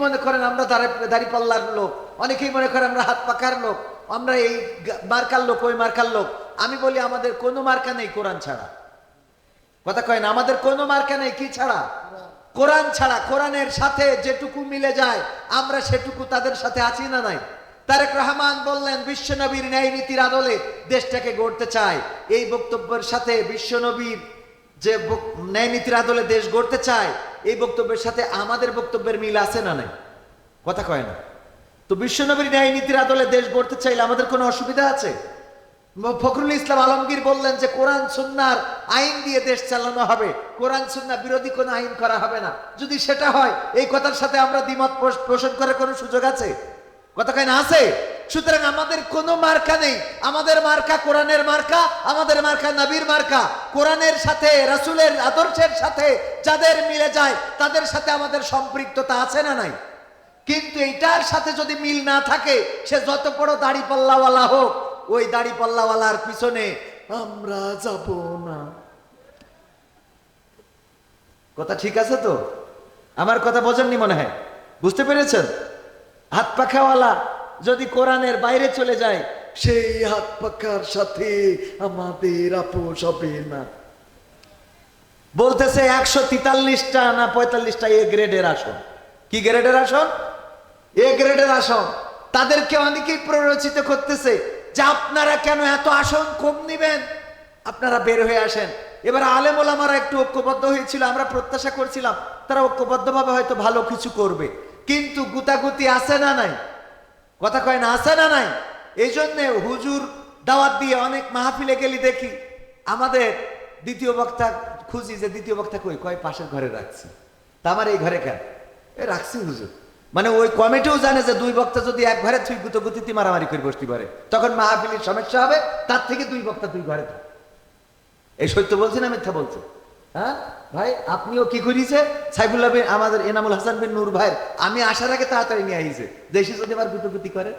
মনে করেন আমরা দাড়ি পাল্লার লোক, অনেকেই মনে করেন আমরা হাত পাকার লোক, আমরা এই মার্কার লোক, ওই মার্কার লোক। আমি বলি আমাদের কোনো মার্কা নেই কোরআন ছাড়া। কথা কয় না, আমাদের কোনো মার্কা নেই কি ছাড়া? কোরআন ছাড়া। কোরআনের সাথে যেটুকু মিলে যায় আমরা সেটুকু তাদের সাথে আছি না নাই? তারেক রহমান বললেন বিশ্বনবীর ন্যায় নীতির আদলে দেশটাকে গড়তে চায়। এই বক্তব্যের সাথে বিশ্বনবীর যে ন্যায় নীতির আদলে দেশ গড়তে চায়, এই বক্তব্যের সাথে আমাদের বক্তব্যের মিল আছে না নাই? কথা কয় না। তো বিশ্বনবীর ন্যায় নীতির আদলে দেশ গড়তে চাইলে আমাদের কোনো অসুবিধা আছে? ফখরুল ইসলাম আলমগীর বললেন যে কোরআন সুন্নাহর আইন দিয়ে দেশ চালানো হবে, কোরআন সুন্নাহ বিরোধী কোনো আইন করা হবে না। যদি সেটা হয়, এই কথার সাথে আমরা দ্বিমত পোষণ করার কোনো সুযোগ আছে? কথা কয় না, আছে। সুতরাং আমাদের কোনো মার্কা নেই। আমাদের মার্কা কোরআনের মার্কা, আমাদের মার্কা নবীর মার্কা। কোরআনের সাথে, রাসূলের আদর্শের সাথে যাদের মিলে যায় তাদের সাথে আমাদের সম্পৃক্ততা আছে না নাই? কিন্তু এইটার সাথে যদি মিল না থাকে, সে যত বড় দাড়ি পাল্লাওয়ালা হোক, ওই দাড়ি পাল্লাওয়ালার পিছনে আমরা যাব না। কথা ঠিক আছে তো? আমার কথা বোঝেননি মনে হয়, বুঝতে পেরেছেন? হাত পাখাওয়ালা যদি কোরআনের বাইরে চলে যায়, সেই হাত পাখার সাথে আমাদের আপোষ হবে না। বলতেছে 143টা না 45টা এ গ্রেডের আসন। কি গ্রেডের আসন? এ গ্রেডের আসন। তাদেরকে অনেকেই প্ররোচিত করতেছে যে আপনারা কেন এত আসন কম নিবেন, আপনারা বের হয়ে আসেন। এবার আলেম ওলামারা একটু ঐক্যবদ্ধ হয়েছিল, আমরা প্রত্যাশা করছিলাম তারা ঐক্যবদ্ধভাবে হয়তো ভালো কিছু করবে, কিন্তু গুতাগুতি আছে না নাই? কথা কয় না, আছে না নাই? এই জন্যে হুজুর দাওয়াত দিয়ে অনেক মাহফিলে গেলি দেখি আমাদের দ্বিতীয় বক্তা খুঁজি যে দ্বিতীয় বক্তা কই, কয় পাশের ঘরে রাখছি। তা আমার এই ঘরে কেন? এ রাখছি হুজুর। মানে ওই কমিটিও জানে যে দুই বক্তা যদি এক ঘরে তুই গুতগুতিতে মারামারি করে বসতে পারে, তখন মাহফিলের সমস্যা হবে। তার থেকে দুই বক্তা দুই ঘরে থাক। এই সত্য বলছি না মিথ্যা বলছে? হ্যাঁ ভাই, আপনিও কি করিছে? সাইফুল্লাহ বিন আমাদের এনামুল হাসান বিন নূর ভাইয়ের আমি আসার আগে তাড়াতাড়ি নিয়ে আইছে, দেশে যদি আবার গুতগুতি করে।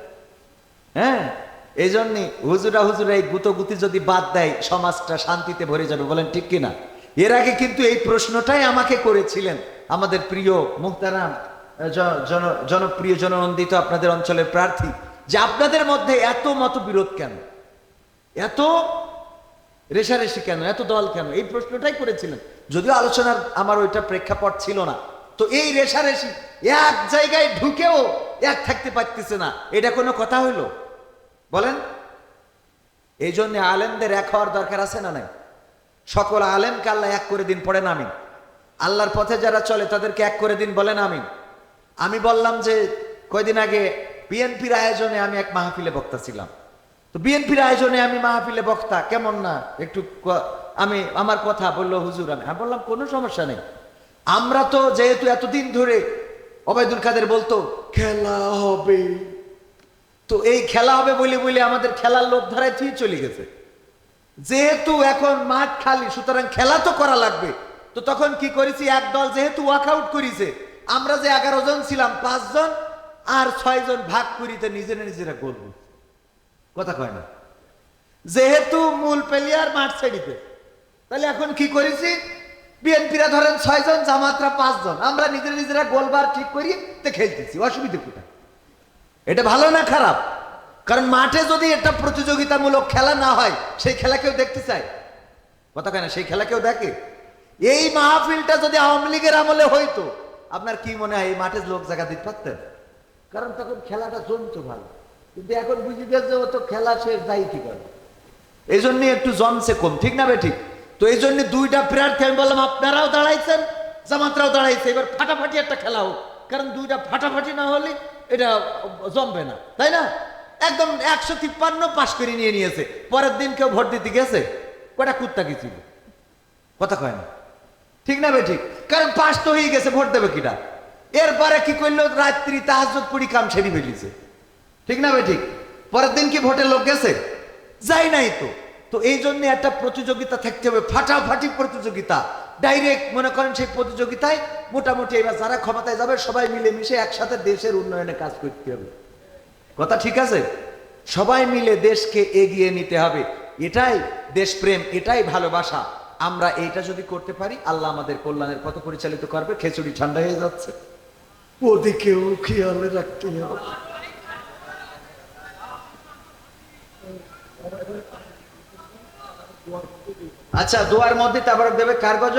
হ্যাঁ, এই জন্যে হুজুরা এই গুতগুতি যদি বাদ দেয়, সমাজটা শান্তিতে ভরে যাবে। বলেন ঠিক কিনা? এর আগে কিন্তু এই প্রশ্নটাই আমাকে করেছিলেন আমাদের প্রিয় মুহতারাম জনপ্রিয় জননন্দিত আপনাদের অঞ্চলের প্রার্থী, যে আপনাদের মধ্যে এত মতবিরোধ কেন, এত রেশারেশি কেন, এত দল কেন? এই প্রশ্নটাই করেছিলেন। যদিও আলোচনার আমার ওইটা প্রেক্ষাপট ছিল না। তো এই রেশারেশি, এক জায়গায় ঢুকেও এক থাকতে পারতেছে না, এটা কোনো কথা হইল? বলেন। এই জন্য আলেমদের এক হওয়ার দরকার আছে না নাই? সকল আলেমকে আল্লাহ এক করে দিন, পড়েন আমিন। আল্লাহর পথে যারা চলে তাদেরকে এক করে দিন, বলেন আমিন। আমি বললাম যে কয়দিন আগে বিএনপির আয়োজনে আমি এক মাহফিলে বক্তা ছিলাম। তো বিএনপির আয়োজনে আমি মাহফিলে বক্তা, কেমন না একটু আমি আমার কথা বললো হুজুর। আমি বললাম কোনো সমস্যা নেই, আমরা তো যেহেতু এতদিন ধরে ওবায়দুল কাদের বলতো খেলা হবে, তো এই খেলা হবে বলে বলে আমাদের খেলার লোক ধারায় তুই চলে গেছে। যেহেতু এখন মাঠ খালি, সুতরাং খেলা তো করা লাগবে। তো তখন কি করেছি, এক দল যেহেতু ওয়াকআউট করেছে, আমরা যে 11 জন ছিলাম 5 জন আর 6 জন ভাগ করিতে নিজেরা করব। কথা কয় না? যেহেতু মূল প্লেয়ার মাঠ ছেড়িতে, তাহলে এখন কি করেছি, বিএনপিরা ধরেন 6 জন, জামাতরা 5 জন, আমরা নিজেরা গোলবার ঠিক করি তো খেলতেছি। অসুবিধা কোথায়? এটা ভালো না খারাপ? কারণ মাঠে যদি এটা প্রতিযোগিতামূলক খেলা না হয়, সেই খেলা কেউ দেখতে চায়? কথা কয় না? সেই খেলা কেউ দেখে? এই মাহফিলটা যদি আওয়ামী লীগের আমলে হইতো, আপনার কি মনে হয় এই মাঠে লোক জায়গা দিতে পারতেন? কারণ তখন খেলাটা জমতো ভালো। কিন্তু এখন বুঝি গেছে ও তো খেলা সে যাই ঠিক হবে, এই জন্য একটু জমছে কম। ঠিক না বে ঠিক? তো এই জন্য দুইটা প্রার্থী আমি বললাম আপনারাও দাঁড়াইছেন, জামাতরাও দাঁড়াইছে, এবার ফাটাফাটি একটা খেলা হোক। কারণ দুইটা ফাটাফাটি না হলে এটা জমবে না, তাই না? একদম 153 পাশ করে নিয়েছে। পরের দিন কেউ ভোট দিতে গেছে? কটা কুত্তা কি ছিল? কথা কয় না? ঠিক না বে ঠিক? কারণ পাশ তো হয়ে গেছে, ভোট দেবে কিটা? এরপরে কি করলো, রাত্রি তাহাজ্জুদ পড়ি কাম সেরি ফেলিছে। ঠিক না বে ঠিক? পরের দিন কি ভোটের লোক গেছে? যাই নাই তো। তো এই জন্য একটা প্রতিযোগিতা থাকতে হবে, ফাটাফাটি প্রতিযোগিতা। ডাইরেক্ট মনে করেন সেই প্রতিযোগিতায় মোটামুটি এবার যারা ক্ষমতায় যাবে সবাই মিলেমিশে একসাথে দেশের উন্নয়নে কাজ করতে হবে। কথা ঠিক আছে? সবাই মিলে দেশকে এগিয়ে নিতে হবে। এটাই দেশপ্রেম, এটাই ভালোবাসা। আমরা এইটা যদি করতে পারি, আল্লাহ আমাদের কল্যাণের পথ পরিচালিত করবে। খিচুড়ি ঠান্ডা হয়ে যাচ্ছে। ওদিকেও খেয়াল রাখতে হবে। আচ্ছা, দোয়ার মধ্যে তারপর দেবে কার গজব?